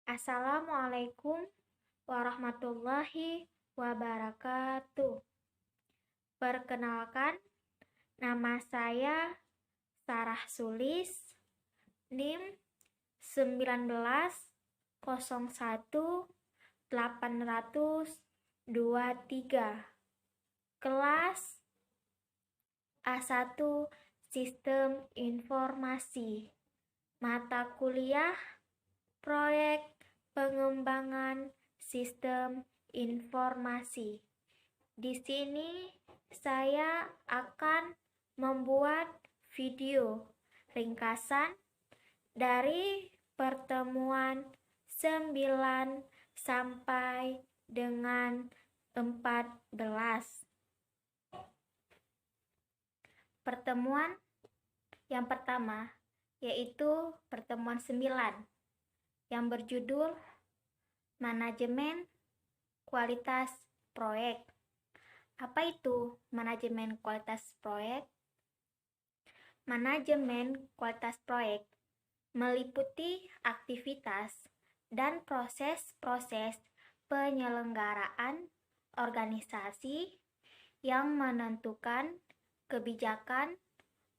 Assalamualaikum warahmatullahi wabarakatuh. Perkenalkan, nama saya Sarah Sulis, NIM 19018023, kelas A1 Sistem Informasi, mata kuliah Proyek Pengembangan Sistem Informasi. Di sini saya akan membuat video ringkasan dari pertemuan 9 sampai dengan 14. Pertemuan yang pertama yaitu pertemuan 9 yang berjudul Manajemen Kualitas Proyek. Apa itu manajemen kualitas proyek? Manajemen kualitas proyek meliputi aktivitas dan proses-proses penyelenggaraan organisasi yang menentukan kebijakan,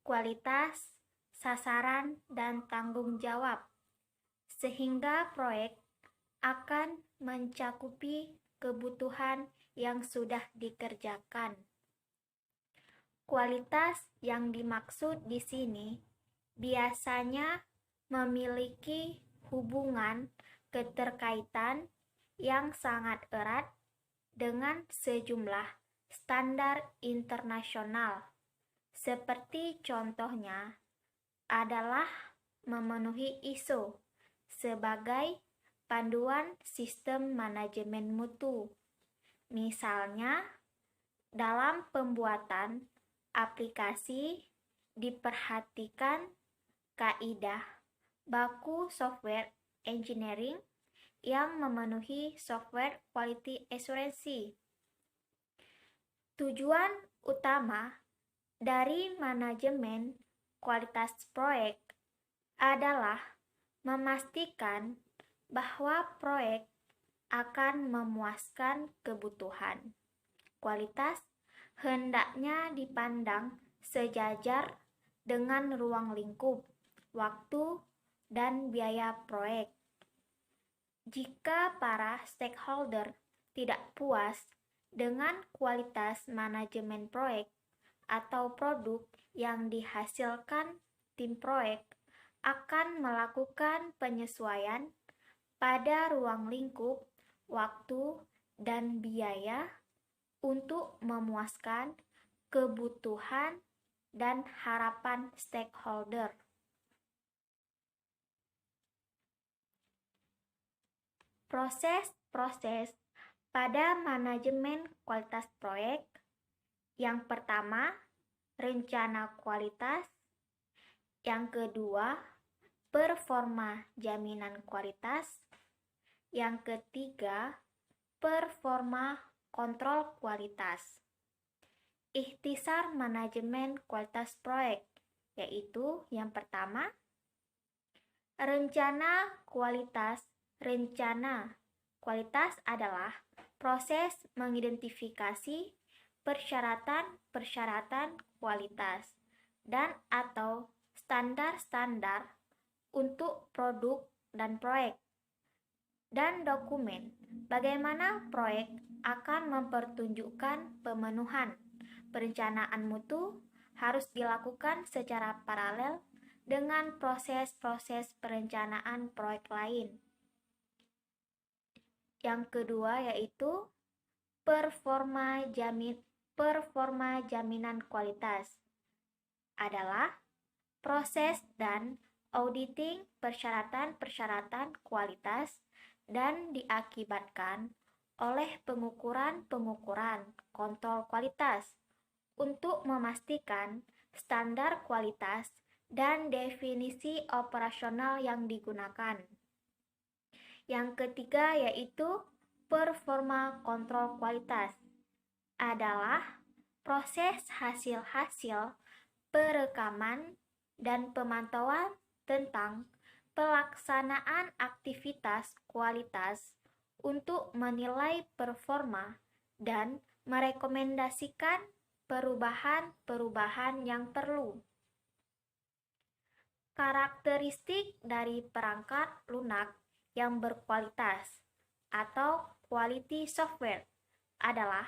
kualitas, sasaran, dan tanggung jawab, sehingga proyek akan mencakupi kebutuhan yang sudah dikerjakan. Kualitas yang dimaksud di sini biasanya memiliki hubungan keterkaitan yang sangat erat dengan sejumlah standar internasional, seperti contohnya adalah memenuhi ISO sebagai panduan sistem manajemen mutu. Misalnya, dalam pembuatan aplikasi diperhatikan kaidah baku software engineering yang memenuhi software quality assurance. Tujuan utama dari manajemen kualitas proyek adalah memastikan bahwa proyek akan memuaskan kebutuhan. Kualitas hendaknya dipandang sejajar dengan ruang lingkup, waktu, dan biaya proyek. Jika para stakeholder tidak puas dengan kualitas manajemen proyek atau produk yang dihasilkan, tim proyek akan melakukan penyesuaian pada ruang lingkup, waktu, dan biaya untuk memuaskan kebutuhan dan harapan stakeholder. Proses-proses pada manajemen kualitas proyek. Yang pertama, rencana kualitas. Yang kedua, performa jaminan kualitas. Yang ketiga, performa kontrol kualitas. Ikhtisar manajemen kualitas proyek, yaitu yang pertama, rencana kualitas. Rencana kualitas adalah proses mengidentifikasi persyaratan-persyaratan kualitas dan atau standar-standar untuk produk dan proyek, dan dokumen bagaimana proyek akan mempertunjukkan pemenuhan. Perencanaan mutu harus dilakukan secara paralel dengan proses-proses perencanaan proyek lain. Yang kedua yaitu performa jaminan kualitas adalah proses dan auditing persyaratan-persyaratan kualitas, dan diakibatkan oleh pengukuran-pengukuran kontrol kualitas untuk memastikan standar kualitas dan definisi operasional yang digunakan. Yang ketiga yaitu performa kontrol kualitas adalah proses hasil-hasil perekaman dan pemantauan tentang pelaksanaan aktivitas kualitas untuk menilai performa dan merekomendasikan perubahan-perubahan yang perlu. Karakteristik dari perangkat lunak yang berkualitas atau quality software adalah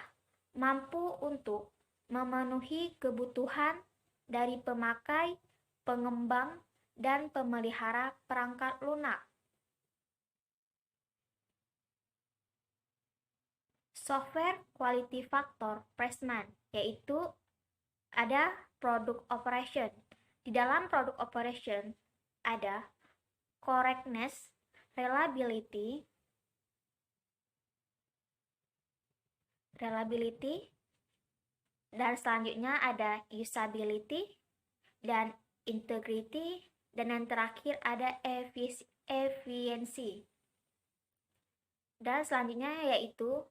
mampu untuk memenuhi kebutuhan dari pemakai, pengembang, dan pemelihara perangkat lunak. Software Quality Factor Placement, yaitu ada product operation. Di dalam product operation ada correctness, reliability, dan selanjutnya ada usability dan integrity, dan yang terakhir ada efficiency. Dan selanjutnya yaitu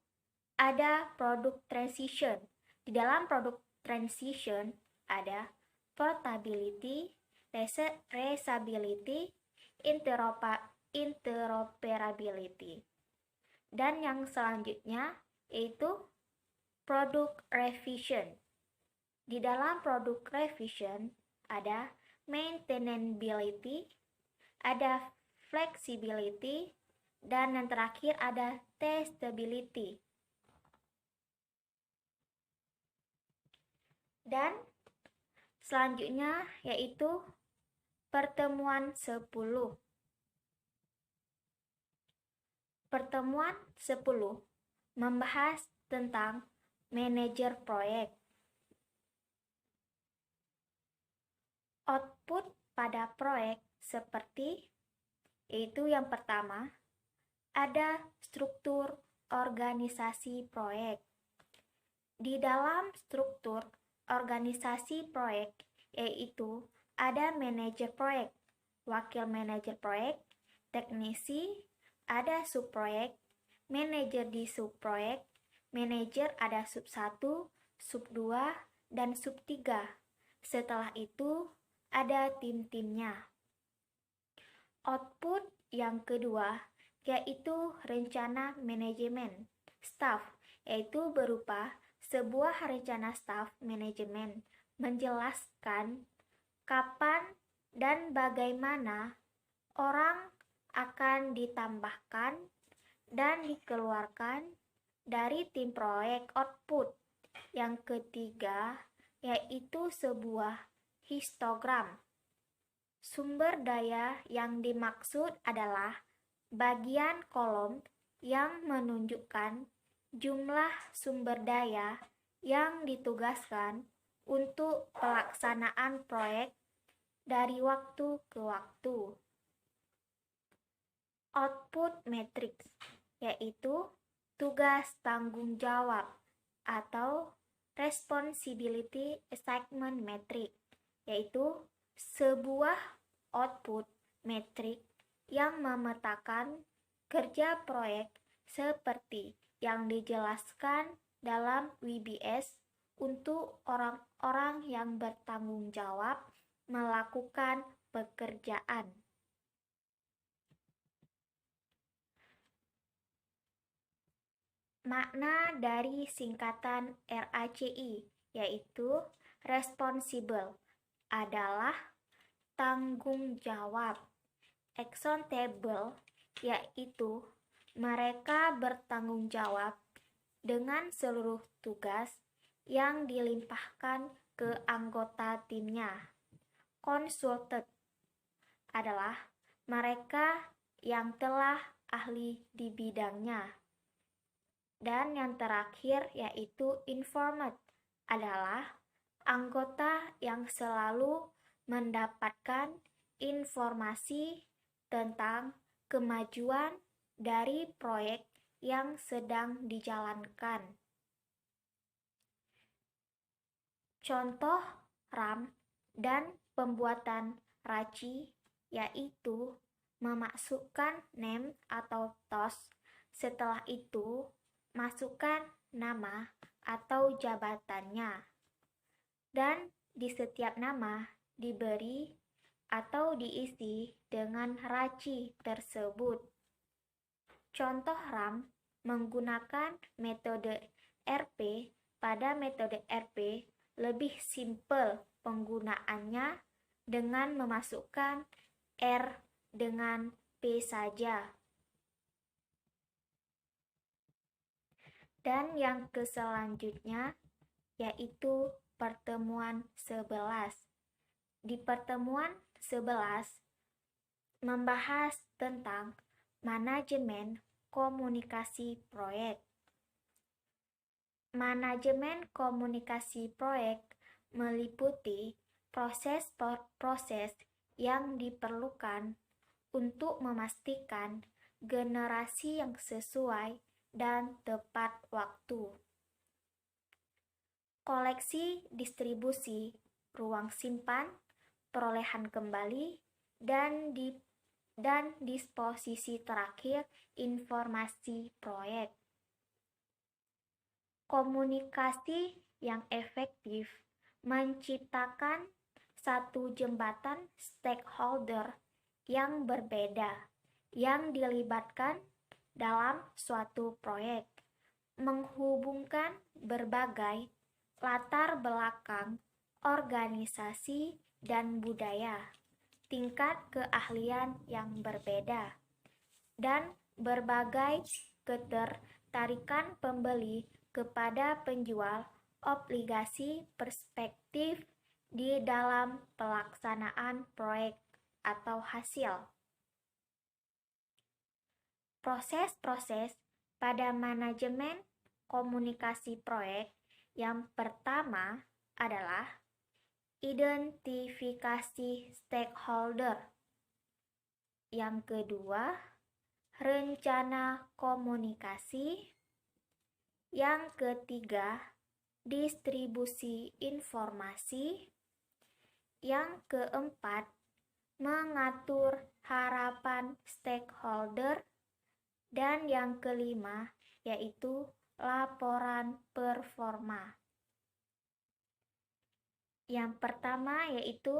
ada product transition. Di dalam product transition ada portability, traceability, interoperability. Dan yang selanjutnya yaitu product revision. Di dalam product revision ada maintainability, ada flexibility, dan yang terakhir ada testability. Dan selanjutnya yaitu pertemuan 10. Pertemuan 10 membahas tentang manajer proyek. Output pada proyek seperti yaitu yang pertama ada struktur organisasi proyek. Di dalam struktur organisasi proyek yaitu ada manajer proyek, wakil manajer proyek, teknisi, ada subproyek, manajer di subproyek, manajer ada sub 1, sub 2, dan sub 3. Setelah itu ada tim-timnya. Output yang kedua yaitu rencana manajemen staff, yaitu berupa sebuah rencana staff manajemen menjelaskan kapan dan bagaimana orang akan ditambahkan dan dikeluarkan dari tim proyek output. Yang ketiga yaitu sebuah histogram. Sumber daya yang dimaksud adalah bagian kolom yang menunjukkan jumlah sumber daya yang ditugaskan untuk pelaksanaan proyek dari waktu ke waktu. Output matrix yaitu tugas tanggung jawab atau responsibility assignment matrix, yaitu sebuah output matrix yang memetakan kerja proyek seperti yang dijelaskan dalam WBS untuk orang-orang yang bertanggung jawab melakukan pekerjaan. Makna dari singkatan RACI yaitu responsible adalah tanggung jawab. Accountable yaitu mereka bertanggung jawab dengan seluruh tugas yang dilimpahkan ke anggota timnya. Consulted adalah mereka yang telah ahli di bidangnya. Dan yang terakhir yaitu informed adalah anggota yang selalu mendapatkan informasi tentang kemajuan dari proyek yang sedang dijalankan. Contoh RAM dan pembuatan RACI yaitu memasukkan name atau TOS, setelah itu masukkan nama atau jabatannya, dan di setiap nama diberi atau diisi dengan RACI tersebut. Contoh RAM menggunakan metode RP. Pada metode RP lebih simpel penggunaannya dengan memasukkan R dengan P saja. Dan yang selanjutnya yaitu pertemuan 11. Di pertemuan 11 membahas tentang manajemen komunikasi proyek. Manajemen komunikasi proyek meliputi proses-proses yang diperlukan untuk memastikan generasi yang sesuai dan tepat waktu. Koleksi, distribusi, ruang simpan, perolehan kembali, dan disposisi terakhir informasi proyek. Komunikasi yang efektif menciptakan satu jembatan stakeholder yang berbeda yang dilibatkan dalam suatu proyek, menghubungkan berbagai latar belakang organisasi dan budaya, tingkat keahlian yang berbeda, dan berbagai ketertarikan pembeli kepada penjual obligasi perspektif di dalam pelaksanaan proyek atau hasil. Proses-proses pada manajemen komunikasi proyek yang pertama adalah identifikasi stakeholder. Yang kedua, rencana komunikasi. Yang ketiga, distribusi informasi. Yang keempat, mengatur harapan stakeholder. Dan yang kelima, yaitu laporan performa. Yang pertama yaitu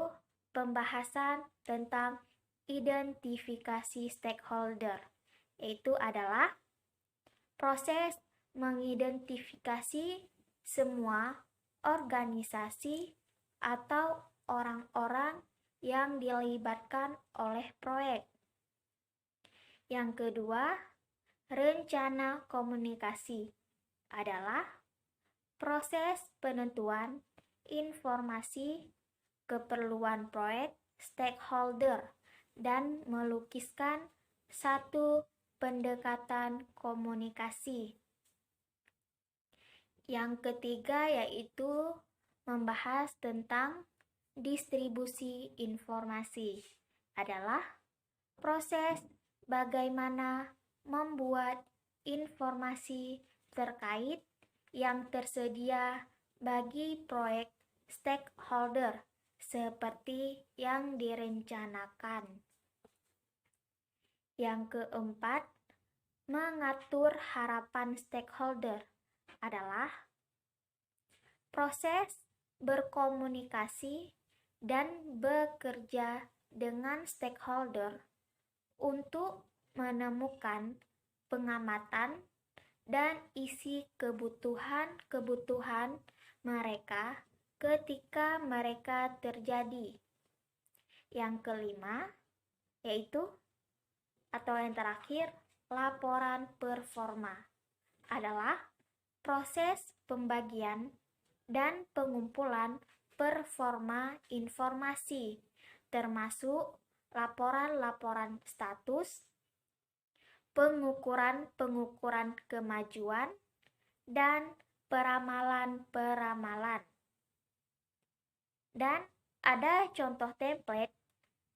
pembahasan tentang identifikasi stakeholder, yaitu adalah proses mengidentifikasi semua organisasi atau orang-orang yang dilibatkan oleh proyek. Yang kedua, rencana komunikasi adalah proses penentuan informasi keperluan proyek stakeholder dan melukiskan satu pendekatan komunikasi. Yang ketiga yaitu membahas tentang distribusi informasi, adalah proses bagaimana membuat informasi terkait yang tersedia bagi proyek stakeholder seperti yang direncanakan. Yang keempat, mengatur harapan stakeholder adalah proses berkomunikasi dan bekerja dengan stakeholder untuk menemukan pengamatan dan isi kebutuhan mereka ketika mereka terjadi. Yang kelima, yaitu atau yang terakhir, laporan performa adalah proses pembagian dan pengumpulan performa informasi, termasuk laporan-laporan status, pengukuran kemajuan, dan peramalan-peramalan. Dan Ada contoh template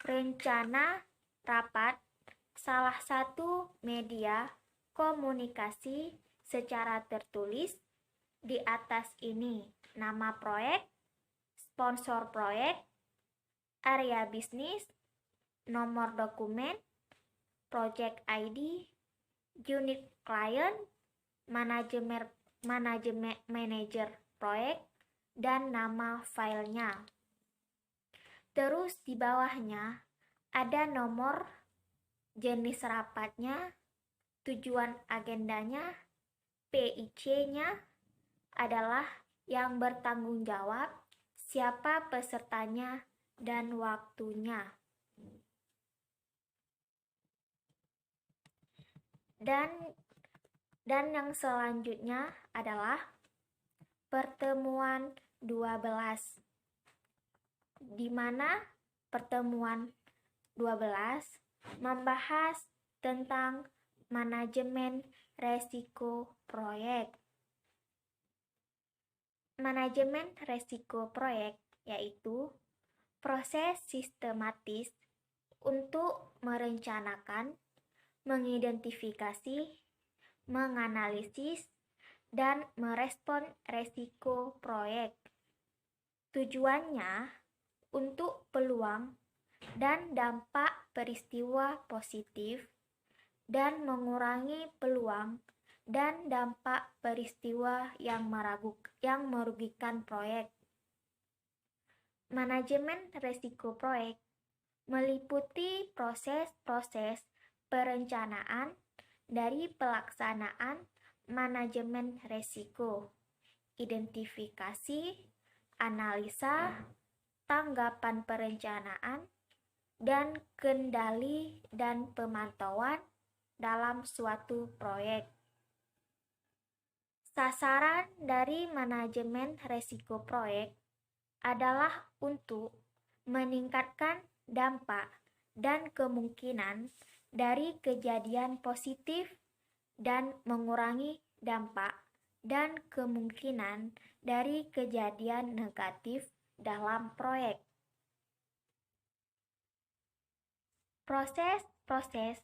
rencana rapat, salah satu media komunikasi secara tertulis. Di atas ini nama proyek, sponsor proyek, area bisnis, nomor dokumen, project ID, unit client, manajemen manajer proyek, dan nama filenya. Terus di bawahnya ada nomor, jenis rapatnya, tujuan agendanya, PIC-nya adalah yang bertanggung jawab, siapa pesertanya, dan waktunya. Dan yang selanjutnya adalah pertemuan 12, di mana pertemuan 12 membahas tentang manajemen resiko proyek. Manajemen resiko proyek yaitu proses sistematis untuk merencanakan, mengidentifikasi, menganalisis, dan merespon resiko proyek. Tujuannya untuk peluang dan dampak peristiwa positif dan mengurangi peluang dan dampak peristiwa yang merugikan proyek. Manajemen resiko proyek meliputi proses-proses perencanaan dari pelaksanaan manajemen resiko, identifikasi, analisa, tanggapan perencanaan, dan kendali dan pemantauan dalam suatu proyek. Sasaran dari manajemen resiko proyek adalah untuk meningkatkan dampak dan kemungkinan dari kejadian positif dan mengurangi dampak dan kemungkinan dari kejadian negatif dalam proyek. Proses-proses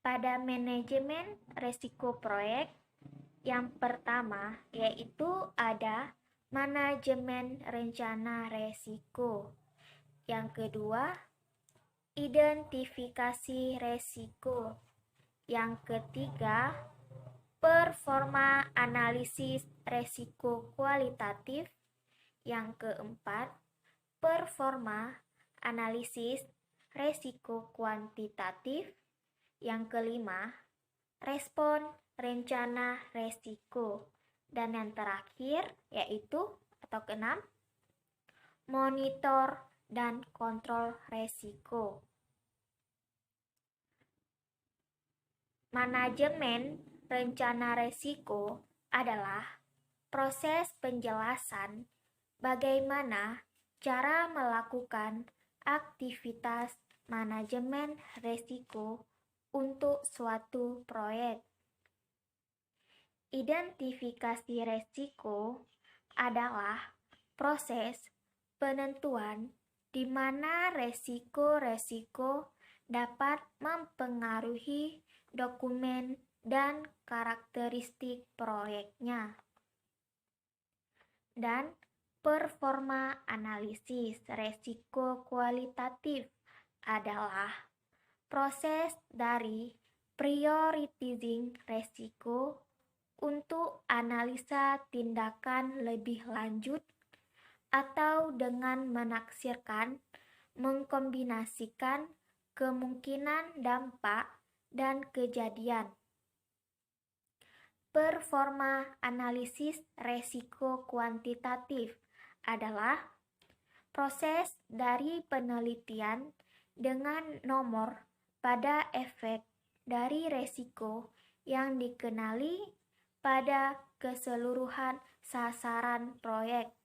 pada manajemen resiko proyek yang pertama yaitu ada manajemen rencana resiko. Yang kedua, identifikasi resiko. Yang ketiga, performa analisis resiko kualitatif. Yang keempat, performa analisis resiko kuantitatif. Yang kelima, respon rencana resiko. Dan yang terakhir yaitu atau keenam, monitor dan kontrol resiko. Manajemen rencana resiko adalah proses penjelasan bagaimana cara melakukan aktivitas manajemen resiko untuk suatu proyek. Identifikasi resiko adalah proses penentuan di mana resiko-resiko dapat mempengaruhi dokumen dan karakteristik proyeknya. Dan performa analisis resiko kualitatif adalah proses dari prioritizing resiko untuk analisa tindakan lebih lanjut atau dengan menaksirkan, mengkombinasikan kemungkinan dampak dan kejadian. Performa analisis resiko kuantitatif adalah proses dari penelitian dengan nomor pada efek dari resiko yang dikenali pada keseluruhan sasaran proyek.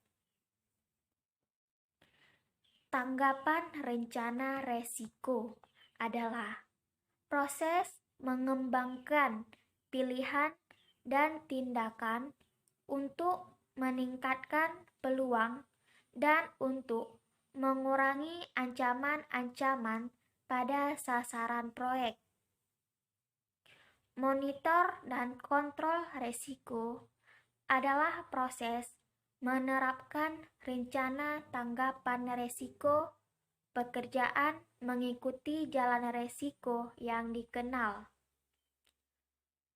Tanggapan rencana resiko adalah proses mengembangkan pilihan dan tindakan untuk meningkatkan peluang dan untuk mengurangi ancaman-ancaman pada sasaran proyek. Monitor dan kontrol risiko adalah proses menerapkan rencana tanggapan risiko pekerjaan mengikuti jalan risiko yang dikenal.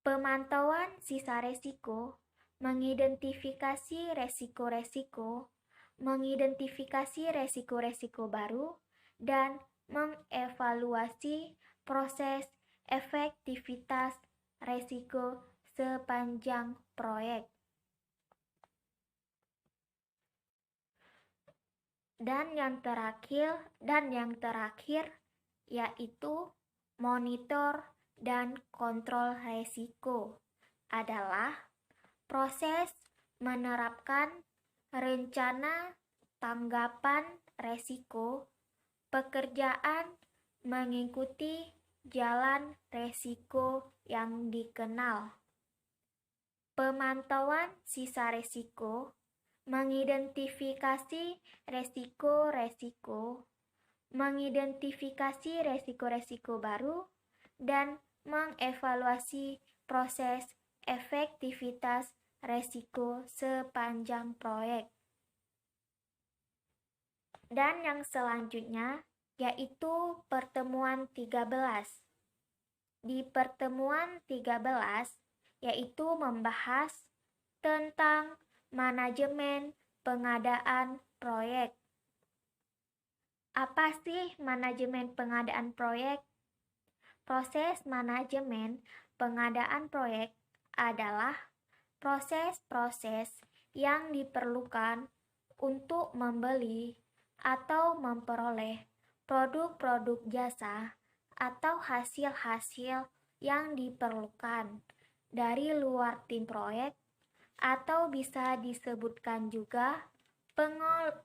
Pemantauan sisa risiko, mengidentifikasi risiko-risiko, mengidentifikasi risiko-risiko baru, dan mengevaluasi proses efektivitas risiko sepanjang proyek. Dan yang terakhir yaitu monitor dan kontrol risiko adalah proses menerapkan rencana tanggapan risiko pekerjaan mengikuti jalan risiko yang dikenal. Pemantauan sisa risiko, mengidentifikasi risiko-risiko, mengidentifikasi risiko-risiko baru, dan mengevaluasi proses efektivitas risiko sepanjang proyek. Dan yang selanjutnya yaitu pertemuan 13. Di pertemuan 13 yaitu membahas tentang manajemen pengadaan proyek. Apa sih manajemen pengadaan proyek? Proses manajemen pengadaan proyek adalah proses-proses yang diperlukan untuk membeli atau memperoleh produk-produk jasa atau hasil-hasil yang diperlukan dari luar tim proyek, atau bisa disebutkan juga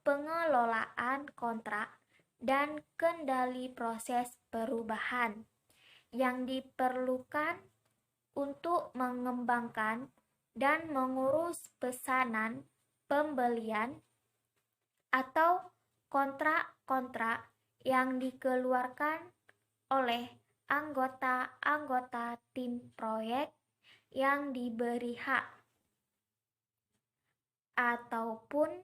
pengelolaan kontrak dan kendali proses perubahan yang diperlukan untuk mengembangkan dan mengurus pesanan pembelian atau kontrak-kontrak yang dikeluarkan oleh anggota-anggota tim proyek yang diberi hak, ataupun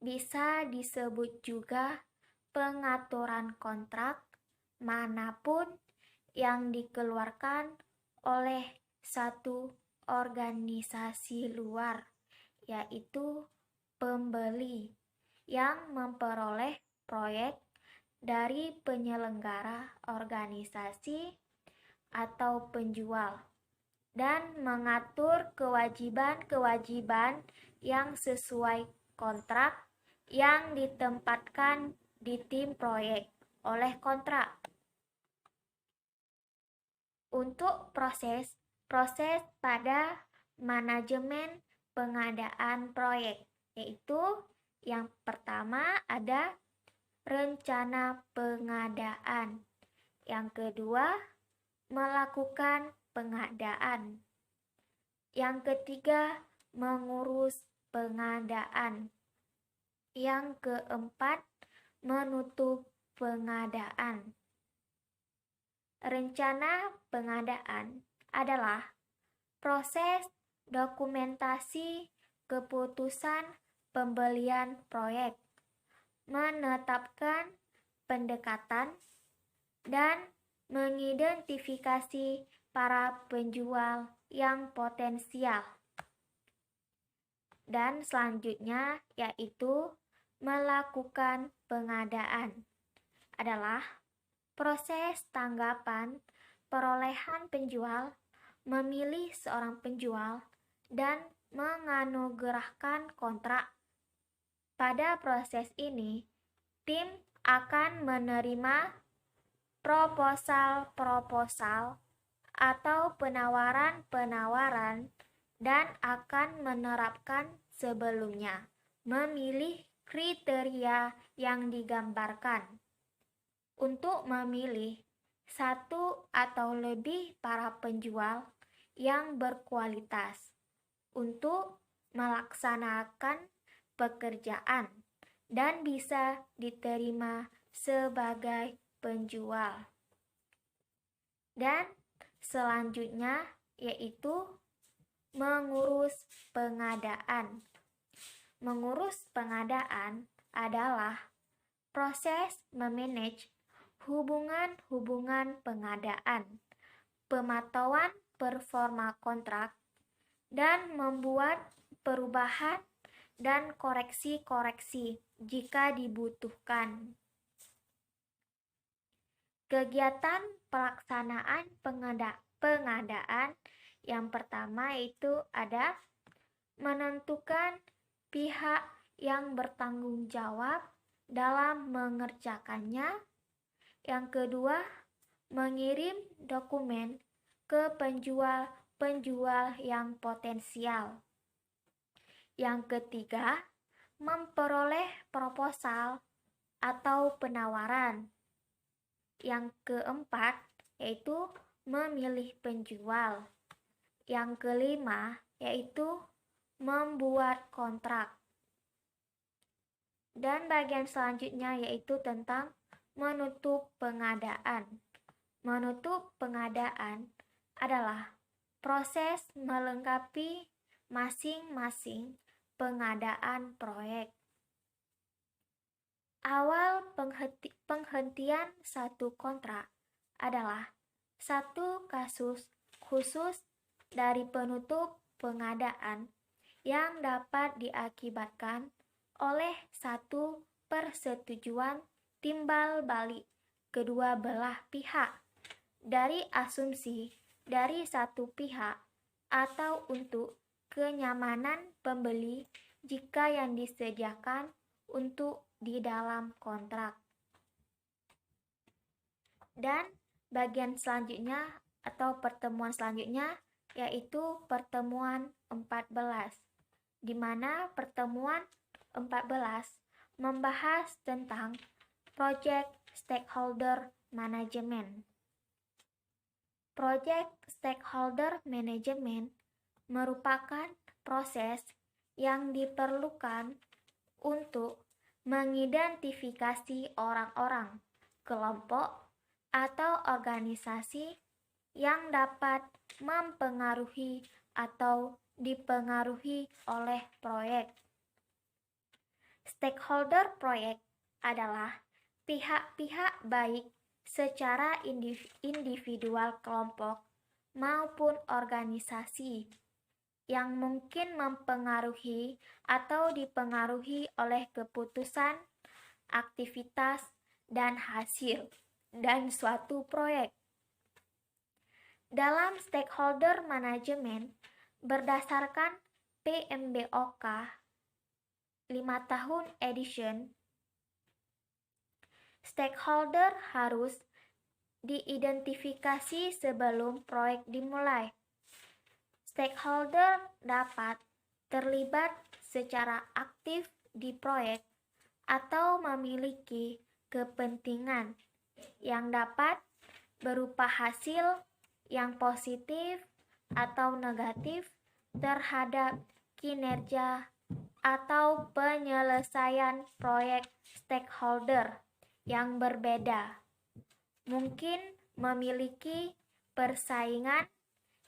bisa disebut juga pengaturan kontrak manapun yang dikeluarkan oleh satu organisasi luar, yaitu pembeli yang memperoleh proyek dari penyelenggara organisasi atau penjual, dan mengatur kewajiban-kewajiban yang sesuai kontrak yang ditempatkan di tim proyek oleh kontrak. Untuk proses pada manajemen pengadaan proyek, yaitu yang pertama ada rencana pengadaan, yang kedua melakukan pengadaan, yang ketiga mengurus pengadaan, yang keempat menutup pengadaan. Rencana pengadaan adalah proses dokumentasi keputusan pembelian proyek, menetapkan pendekatan, dan mengidentifikasi para penjual yang potensial. Dan selanjutnya yaitu melakukan pengadaan adalah proses tanggapan perolehan penjual, memilih seorang penjual, dan menganugerahkan kontrak. Pada proses ini, tim akan menerima proposal atau penawaran dan akan menerapkan sebelumnya, memilih kriteria yang digambarkan untuk memilih satu atau lebih para penjual yang berkualitas untuk melaksanakan pekerjaan dan bisa diterima sebagai penjual. Dan selanjutnya yaitu mengurus pengadaan. Mengurus pengadaan adalah proses memanage hubungan-hubungan pengadaan, pemantauan performa kontrak, dan membuat perubahan dan koreksi-koreksi jika dibutuhkan. Kegiatan pelaksanaan pengadaan yang pertama yaitu ada menentukan pihak yang bertanggung jawab dalam mengerjakannya. Yang kedua, mengirim dokumen ke penjual yang potensial. Yang ketiga, memperoleh proposal atau penawaran. Yang keempat, yaitu memilih penjual. Yang kelima, yaitu membuat kontrak. Dan bagian selanjutnya yaitu tentang menutup pengadaan. Menutup pengadaan adalah proses melengkapi masing-masing pengadaan proyek. Awal penghentian satu kontrak adalah satu kasus khusus dari penutup pengadaan yang dapat diakibatkan oleh satu persetujuan timbal balik kedua belah pihak dari asumsi dari satu pihak atau untuk kenyamanan pembeli jika yang disediakan untuk di dalam kontrak. Dan bagian selanjutnya atau pertemuan selanjutnya yaitu pertemuan 14, di mana pertemuan 14 membahas tentang Project Stakeholder Management. Project Stakeholder Management merupakan proses yang diperlukan untuk mengidentifikasi orang-orang, kelompok, atau organisasi yang dapat mempengaruhi atau dipengaruhi oleh proyek. Stakeholder proyek adalah pihak-pihak baik secara individual kelompok maupun organisasi yang mungkin mempengaruhi atau dipengaruhi oleh keputusan, aktivitas, dan hasil dan suatu proyek. Dalam stakeholder management berdasarkan PMBOK 5 tahun edition, stakeholder harus diidentifikasi sebelum proyek dimulai. Stakeholder dapat terlibat secara aktif di proyek atau memiliki kepentingan yang dapat berupa hasil yang positif atau negatif terhadap kinerja atau penyelesaian proyek stakeholder yang berbeda. Mungkin memiliki persaingan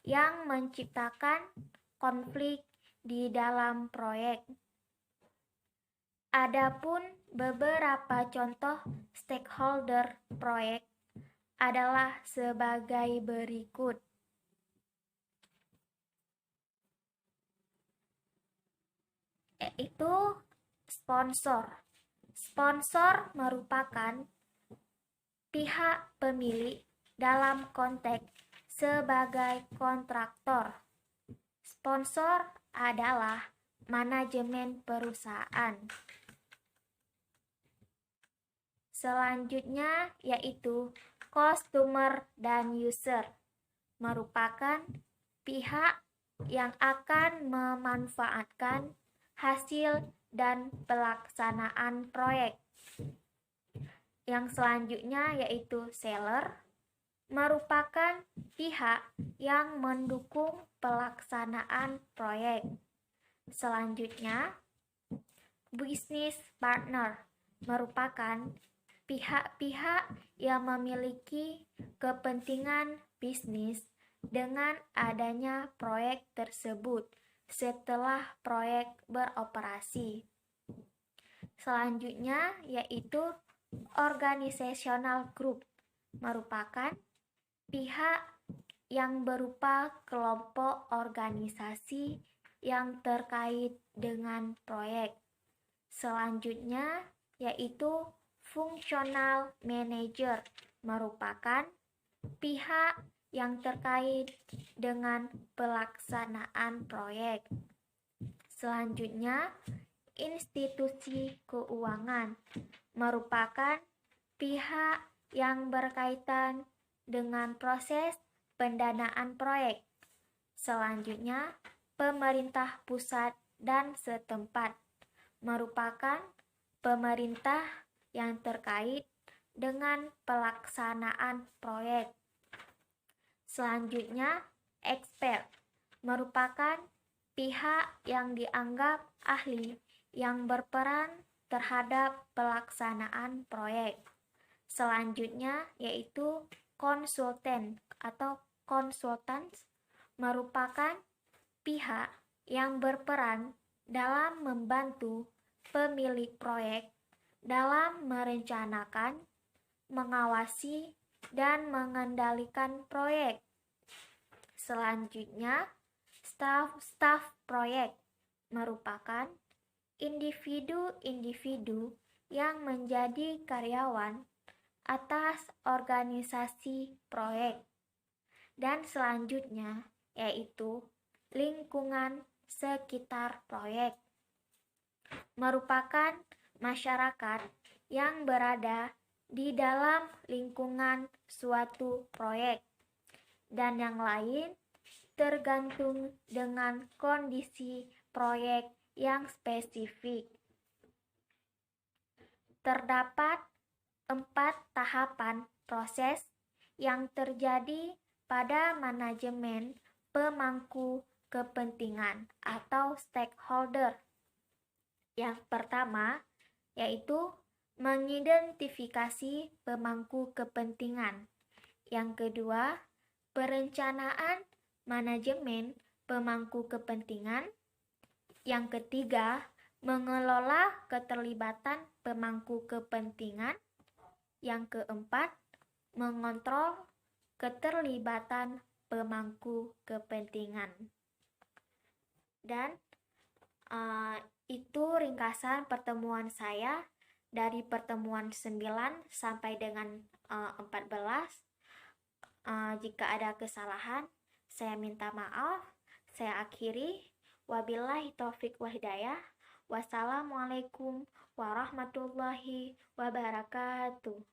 yang menciptakan konflik di dalam proyek. Adapun beberapa contoh stakeholder proyek adalah sebagai berikut. Yaitu sponsor. Sponsor merupakan pihak pemilik dalam konteks sebagai kontraktor. Sponsor adalah manajemen perusahaan. Selanjutnya yaitu customer dan user, merupakan pihak yang akan memanfaatkan hasil dan pelaksanaan proyek. Yang selanjutnya yaitu seller, merupakan pihak yang mendukung pelaksanaan proyek. Selanjutnya, Business partner merupakan pihak-pihak yang memiliki kepentingan bisnis dengan adanya proyek tersebut setelah proyek beroperasi. Selanjutnya yaitu organizational group merupakan pihak yang berupa kelompok organisasi yang terkait dengan proyek. Selanjutnya yaitu functional manager merupakan pihak yang terkait dengan pelaksanaan proyek. Selanjutnya, institusi keuangan merupakan pihak yang berkaitan dengan proses pendanaan proyek. Selanjutnya, pemerintah pusat dan setempat merupakan pemerintah yang terkait dengan pelaksanaan proyek. Selanjutnya, expert merupakan pihak yang dianggap ahli yang berperan terhadap pelaksanaan proyek. Selanjutnya yaitu konsultan atau consultants merupakan pihak yang berperan dalam membantu pemilik proyek dalam merencanakan, mengawasi, dan mengendalikan proyek. Selanjutnya, staf proyek merupakan individu-individu yang menjadi karyawan atas organisasi proyek. Dan selanjutnya yaitu lingkungan sekitar proyek merupakan masyarakat yang berada di dalam lingkungan suatu proyek, dan yang lain tergantung dengan kondisi proyek yang spesifik. Terdapat 4 tahapan proses yang terjadi pada manajemen pemangku kepentingan atau stakeholder. Yang pertama yaitu mengidentifikasi pemangku kepentingan. Yang kedua, perencanaan manajemen pemangku kepentingan. Yang ketiga, mengelola keterlibatan pemangku kepentingan. Yang keempat, mengontrol keterlibatan pemangku kepentingan. Dan itu ringkasan pertemuan saya dari pertemuan 9 sampai dengan 14. Jika ada kesalahan, saya minta maaf. Saya akhiri. Wabillahi taufik wa hidayah. Wassalamualaikum warahmatullahi wabarakatuh.